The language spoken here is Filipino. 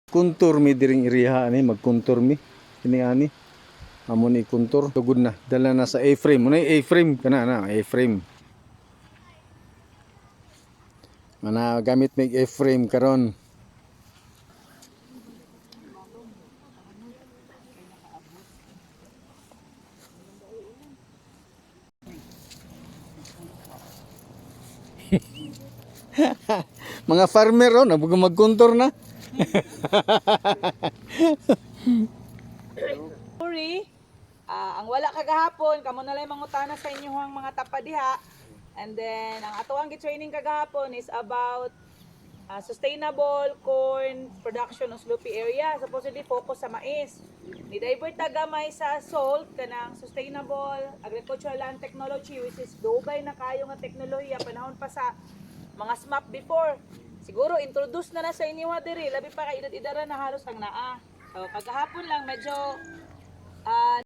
Kuntur mi diring iriha ani magkuntur mi kini ani amon ikuntur tugod na dala na sa A-frame mo na A-frame kana na A-frame mana gamit mig A-frame karon. Mga farmer oh magkuntur na. Sorry, ang wala kagahapon, kamo na lang mangutana sa inyong mga tapadiha. And then, ang atuang training kagahapon is about sustainable corn production of Sloopy area. Supposedly focus sa mais. Ni Dayboy tagamay sa SALT kanang sustainable agricultural land technology, which is dubay na kayo nga teknolohiya panahon pa sa mga SMAP before. Siguro introduce na sa inyo diri labi pa kay edad-edara na halos ang naa. So kagahapon lang medyo